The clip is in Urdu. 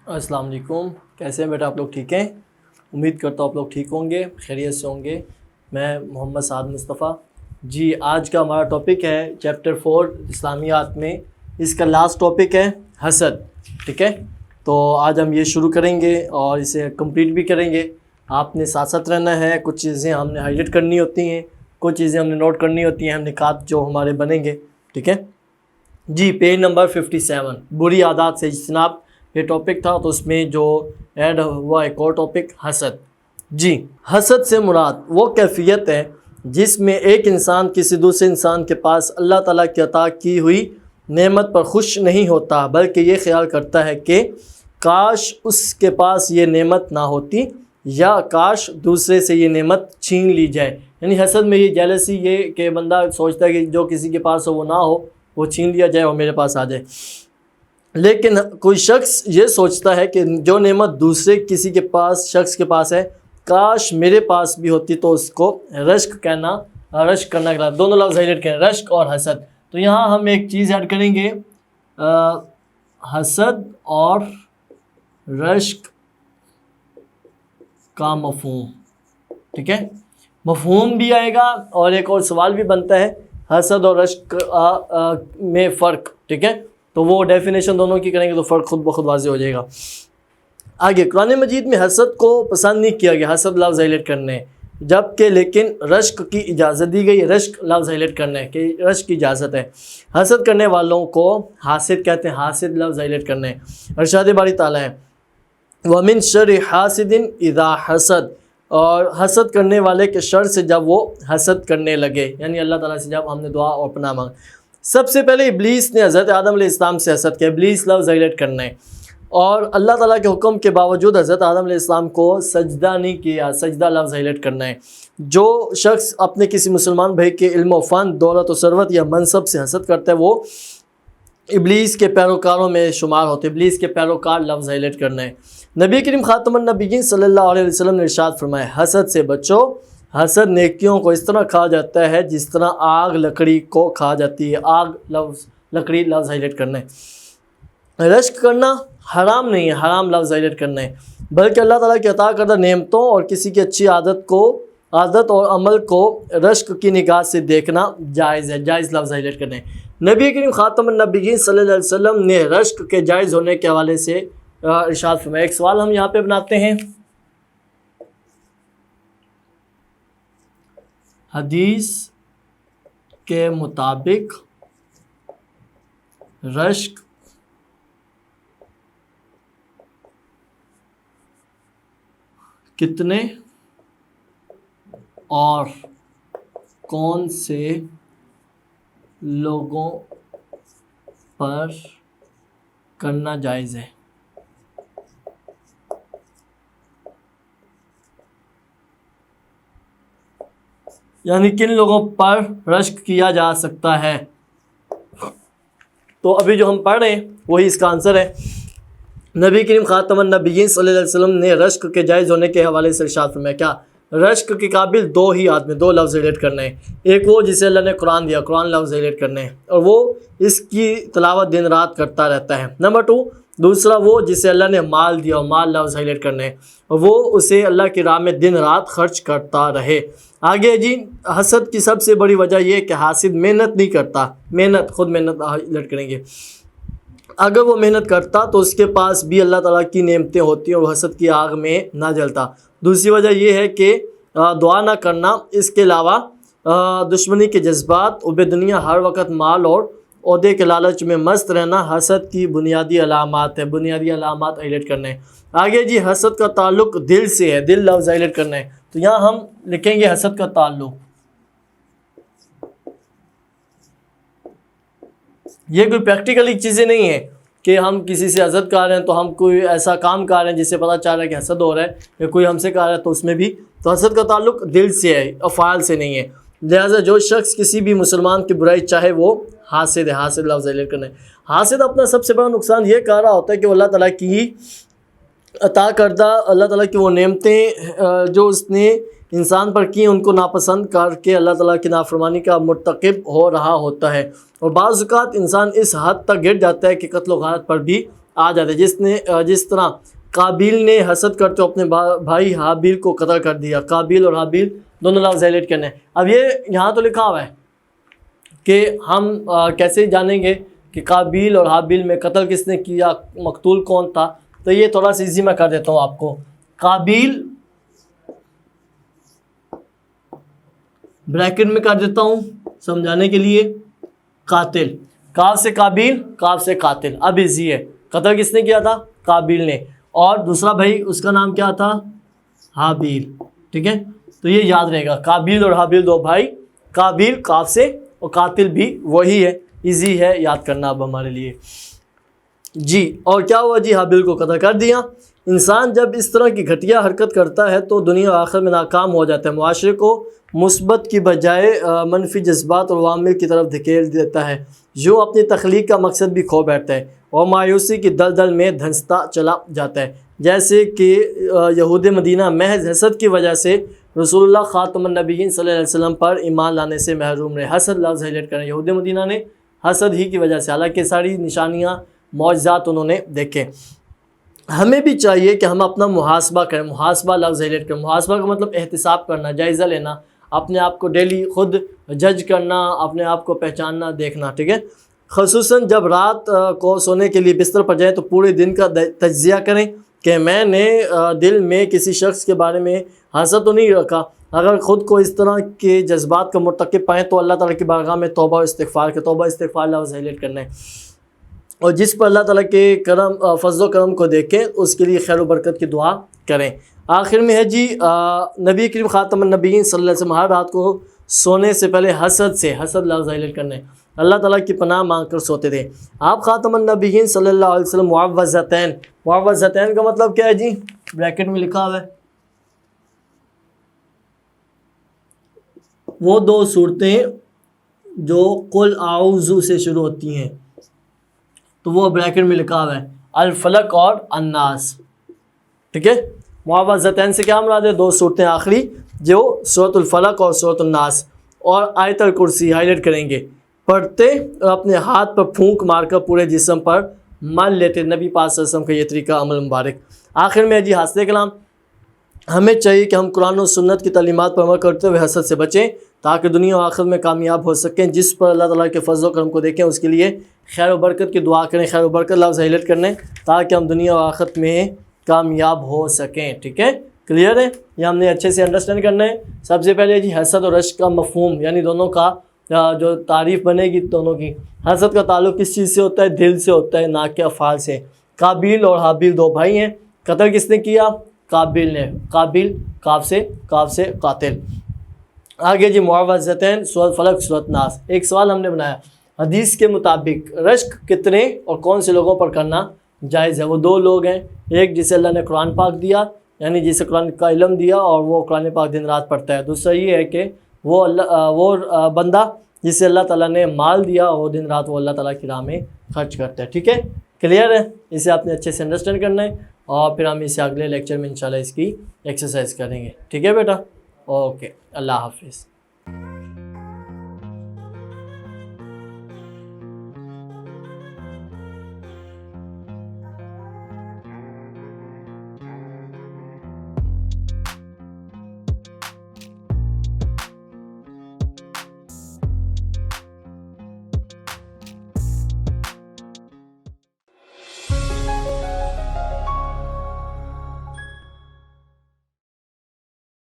السلام علیکم، کیسے ہیں بیٹا آپ لوگ؟ ٹھیک ہیں؟ امید کرتا ہوں آپ لوگ ٹھیک ہوں گے، خیریت سے ہوں گے۔ میں محمد سعد مصطفیٰ جی۔ آج کا ہمارا ٹاپک ہے چیپٹر 4 اسلامیات میں، اس کا لاسٹ ٹاپک ہے حسد، ٹھیک ہے؟ تو آج ہم یہ شروع کریں گے اور اسے کمپلیٹ بھی کریں گے۔ آپ نے ساتھ ساتھ رہنا ہے، کچھ چیزیں ہم نے ہائی لائٹ کرنی ہوتی ہیں، کچھ چیزیں ہم نے نوٹ کرنی ہوتی ہیں، نکات جو ہمارے بنیں گے، ٹھیک ہے جی۔ پیج نمبر 57، بری عادات سے اجتناب، یہ ٹاپک تھا، تو اس میں جو ایڈ ہوا ایک اور ٹاپک حسد جی۔ حسد سے مراد وہ کیفیت ہے جس میں ایک انسان کسی دوسرے انسان کے پاس اللہ تعالیٰ کی عطا کی ہوئی نعمت پر خوش نہیں ہوتا، بلکہ یہ خیال کرتا ہے کہ کاش اس کے پاس یہ نعمت نہ ہوتی، یا کاش دوسرے سے یہ نعمت چھین لی جائے۔ یعنی حسد میں یہ جیلسی، یہ کہ بندہ سوچتا ہے کہ جو کسی کے پاس ہو وہ نہ ہو، وہ چھین لیا جائے اور میرے پاس آ جائے۔ لیکن کوئی شخص یہ سوچتا ہے کہ جو نعمت دوسرے کسی کے پاس، شخص کے پاس ہے، کاش میرے پاس بھی ہوتی، تو اس کو رشک کرنا کہلاتا ہے۔ دونوں لفظ ہائلائٹ کریں، رشک اور حسد۔ تو یہاں ہم ایک چیز ایڈ کریں گے، حسد اور رشک کا مفہوم، ٹھیک ہے؟ مفہوم بھی آئے گا اور ایک اور سوال بھی بنتا ہے، حسد اور رشک میں فرق، ٹھیک ہے؟ تو وہ ڈیفینیشن دونوں کی کریں گے تو فرق خود بخود واضح ہو جائے گا۔ آگے قرآن مجید میں حسد کو پسند نہیں کیا گیا، حسد لفظ ہائلائٹ کرنے، جبکہ لیکن رشک کی اجازت دی گئی، رشک لفظ ہائلائٹ کرنے کہ رشک کی اجازت ہے۔ حسد کرنے والوں کو حاسد کہتے ہیں، حاسد لفظ ہائلائٹ کرنے۔ ارشاد باری تعالیٰ ہے وَمِن شَرِّ حَاسِدٍ اِذَا حَسَد، اور حسد کرنے والے کے شر سے جب وہ حسد کرنے لگے، یعنی اللہ تعالیٰ سے جب ہم نے دعا اور پناہ مانگا۔ سب سے پہلے ابلیس نے حضرت آدم علیہ السلام سے حسد کیا، ابلیس لفظ ہائلائٹ کرنا ہے، اور اللہ تعالیٰ کے حکم کے باوجود حضرت آدم علیہ السلام کو سجدہ نہیں کیا، سجدہ لفظ ہائلائٹ کرنا ہے۔ جو شخص اپنے کسی مسلمان بھائی کے علم و فن، دولت و ثروت یا منصب سے حسد کرتا ہے، وہ ابلیس کے پیروکاروں میں شمار ہوتے، ابلیس کے پیروکار لفظ ہائلائٹ کرنا ہے۔ نبی کریم خاتم النبیین صلی اللہ علیہ وسلم نے ارشاد فرمایا، حسد سے بچو، حسد نیکیوں کو اس طرح کھا جاتا ہے جس طرح آگ لکڑی کو کھا جاتی ہے۔ آگ لفظ، لکڑی لفظ ہائلائٹ کرنا ہے۔ رشک کرنا حرام نہیں ہے، حرام لفظ ہائلائٹ کرنا ہے، بلکہ اللہ تعالیٰ کی عطا کردہ نعمتوں اور کسی کی اچھی عادت اور عمل کو رشک کی نگاہ سے دیکھنا جائز ہے، جائز لفظ ہائلائٹ کرنا ہے۔ نبی کریم خاتم النبیین صلی اللہ علیہ وسلم نے رشک کے جائز ہونے کے حوالے سے ارشاد فرمایا۔ ایک سوال ہم یہاں پہ بناتے ہیں، حدیث کے مطابق رشک کتنے اور کون سے لوگوں پر کرنا جائز ہے؟ یعنی کن لوگوں پر رشک کیا جا سکتا ہے؟ تو ابھی جو ہم پڑھ رہے ہیں وہی اس کا آنسر ہے۔ نبی کریم خاتم النبیین صلی اللہ علیہ وسلم نے رشک کے جائز ہونے کے حوالے سے ارشاد فرمایا، کیا رشک کے قابل دو ہی آدمی، دو لفظ ہائلائٹ کرنے ہیں۔ ایک وہ جسے اللہ نے قرآن دیا، قرآن لفظ ہائلائٹ کرنے ہیں، اور وہ اس کی تلاوت دن رات کرتا رہتا ہے۔ نمبر 2، دوسرا وہ جسے اللہ نے مال دیا، اور مال لفظ ہائلائٹ کرنے ہیں، اور وہ اسے اللہ کی راہ میں دن رات خرچ کرتا رہے۔ آگے جی، حسد کی سب سے بڑی وجہ یہ ہے کہ حاسد محنت نہیں کرتا، خود محنت ہائلائٹ کریں گے۔ اگر وہ محنت کرتا تو اس کے پاس بھی اللہ تعالیٰ کی نعمتیں ہوتی اور وہ حسد کی آگ میں نہ جلتا۔ دوسری وجہ یہ ہے کہ دعا نہ کرنا، اس کے علاوہ دشمنی کے جذبات، عب دنیا، ہر وقت مال اور عہدے کے لالچ میں مست رہنا حسد کی بنیادی علامات ہے، بنیادی علامات ہائلائٹ کرنے ہیں۔ آگے جی، حسد کا تعلق دل سے ہے، دل لفظ ہائلائٹ کرنا ہے، تو یہاں ہم لکھیں گے حسد کا تعلق، یہ کوئی پریکٹیکل چیزیں نہیں ہیں کہ ہم کسی سے حسد کر رہے ہیں تو ہم کوئی ایسا کام کر رہے ہیں جس سے پتہ چل رہا ہے کہ حسد ہو رہا ہے، یا کوئی ہم سے کر رہا ہے تو اس میں بھی، تو حسد کا تعلق دل سے ہے، افعال سے نہیں ہے۔ لہٰذا جو شخص کسی بھی مسلمان کی برائی چاہے وہ حاسد ہے، حاسد لفظ ہائلائٹ کرنا ہے۔ حاسد اپنا سب سے بڑا نقصان یہ کر رہا ہوتا ہے کہ وہ اللہ تعالیٰ کی عطا کردہ، اللہ تعالیٰ کی وہ نعمتیں جو اس نے انسان پر کی ان کو ناپسند کر کے اللہ تعالیٰ کی نافرمانی کا مرتکب ہو رہا ہوتا ہے، اور بعض اوقات انسان اس حد تک گر جاتا ہے کہ قتل و غارت پر بھی آ جاتا ہے، جس طرح قابیل نے حسد کرتے اپنے بھائی حابیل کو قتل کر دیا۔ قابیل اور حابیل دونوں لفظ ہائلائٹ کرنے ہیں۔ اب یہ یہاں تو لکھا ہوا ہے کہ ہم کیسے جانیں گے کہ قابیل اور حابیل میں قتل کس نے کیا، مقتول کون تھا؟ تو یہ تھوڑا سا ایزی میں کر دیتا ہوں آپ کو۔ قابیل بریکٹ میں کر دیتا ہوں سمجھانے کے لیے، قاتل، کاف سے قابیل، کاف سے قاتل، اب ایزی ہے۔ قتل کس نے کیا تھا؟ قابیل نے، اور دوسرا بھائی اس کا نام کیا تھا؟ حابیل، ٹھیک ہے؟ تو یہ یاد رہے گا، قابیل اور حابیل دو بھائی، قابیل کاف سے اور قاتل بھی وہی ہے، ایزی ہے یاد کرنا اب ہمارے لیے۔ جی اور کیا ہوا جی؟ حابیل کو قتل کر دیا۔ انسان جب اس طرح کی گھٹیا حرکت کرتا ہے تو دنیا و آخرت میں ناکام ہو جاتا ہے، معاشرے کو مثبت کی بجائے منفی جذبات اور عوامل کی طرف دھکیل دیتا ہے، جو اپنی تخلیق کا مقصد بھی کھو بیٹھتا ہے اور مایوسی کی دلدل میں دھنستا چلا جاتا ہے، جیسے کہ یہود مدینہ محض حسد کی وجہ سے رسول اللہ خاتم النبیین صلی اللہ علیہ وسلم پر ایمان لانے سے محروم رہے۔ حسد لفظ ہائلائٹ کریں، یہود مدینہ نے حسد ہی کی وجہ سے، حالانکہ ساری نشانیاں معجزات انہوں نے دیکھے۔ ہمیں بھی چاہیے کہ ہم اپنا محاسبہ کریں، محاسبہ لفظ ہائلائٹ کریں۔ محاسبہ کا مطلب احتساب کرنا، جائزہ لینا، اپنے آپ کو ڈیلی خود جج کرنا، اپنے آپ کو پہچاننا، دیکھنا، ٹھیک ہے؟ خصوصاً جب رات کو سونے کے لیے بستر پر جائیں تو پورے دن کا تجزیہ کریں کہ میں نے دل میں کسی شخص کے بارے میں حسد تو نہیں رکھا۔ اگر خود کو اس طرح کے جذبات کا مرتکب پائیں تو اللہ تعالیٰ کی بارگاہ میں توبہ و استغفار کے، توبہ استغفار لفظ ہائلائٹ کرنا ہے، اور جس پر اللہ تعالیٰ کے فضل و کرم کو دیکھیں اس کے لیے خیر و برکت کی دعا کریں۔ آخر میں ہے جی نبی کریم خاتم النبیین صلی اللہ علیہ وسلم ہر رات کو سونے سے پہلے حسد لفظ ہائلائٹ کرنے، اللہ تعالیٰ کی پناہ مانگ کر سوتے تھے۔ آپ خاتم النبیین صلی اللہ علیہ وسلم معوذتین کا مطلب کیا ہے جی؟ بریکٹ میں لکھا ہوا ہے، وہ دو صورتیں جو قل اعوذ سے شروع ہوتی ہیں، تو وہ بریکٹ میں لکھا ہوا ہے، الفلق اور الناس، ٹھیک ہے؟ معوذتین سے کیا مراد ہے؟ دو صورتیں آخری جو سورۃ الفلق اور سورۃ الناس اور آیت الکرسی ہائلائٹ کریں گے، پڑھتے اور اپنے ہاتھ پر پھونک مار کر پورے جسم پر مل لیتے، نبی پاک صلی اللہ علیہ وسلم کا یہ طریقہ عمل مبارک۔ آخر میں جی حاصل کلام، ہمیں چاہیے کہ ہم قرآن و سنت کی تعلیمات پر عمل کرتے ہوئے حسد سے بچیں تاکہ دنیا و آخرت میں کامیاب ہو سکیں۔ جس پر اللہ تعالیٰ کے فضل و کرم کو دیکھیں اس کے لیے خیر و برکت کی دعا کریں، خیر و برکت لفظ ہائلائٹ کرنے تاکہ ہم دنیا و آخرت میں کامیاب ہو سکیں، ٹھیک ہے؟ کلیئر ہے؟ یہ ہم نے اچھے سے انڈرسٹینڈ کرنا ہے۔ سب سے پہلے جی حسد اور رشک کا مفہوم، یعنی دونوں کا جو تعریف بنے گی دونوں کی۔ حسد کا تعلق کس چیز سے ہوتا ہے؟ دل سے ہوتا ہے، نہ کہ افعال سے۔ قابیل اور حابیل دو بھائی ہیں، قتل کس نے کیا؟ قابیل نے، قابیل کاف سے قاتل۔ آگے جی معوذتین، سورۃ فلق، سورۃ ناس۔ ایک سوال ہم نے بنایا، حدیث کے مطابق رشک کتنے اور کون سے لوگوں پر کرنا جائز ہے؟ وہ دو لوگ ہیں، ایک جسے اللہ نے قرآن پاک دیا، یعنی جسے قرآن کا علم دیا اور وہ قرآن پاک دن رات پڑھتا ہے۔ دوسرا یہ ہے کہ وہ بندہ جسے اللہ تعالیٰ نے مال دیا اور دن رات وہ اللہ تعالیٰ کی راہ میں خرچ کرتا ہے، ٹھیک ہے؟ کلیئر ہے؟ اسے آپ نے اچھے سے انڈرسٹینڈ کرنا ہے، اور پھر ہم اسے اگلے لیکچر میں انشاءاللہ اس کی ایکسرسائز کریں گے، ٹھیک ہے بیٹا؟ اوکے، اللہ حافظ۔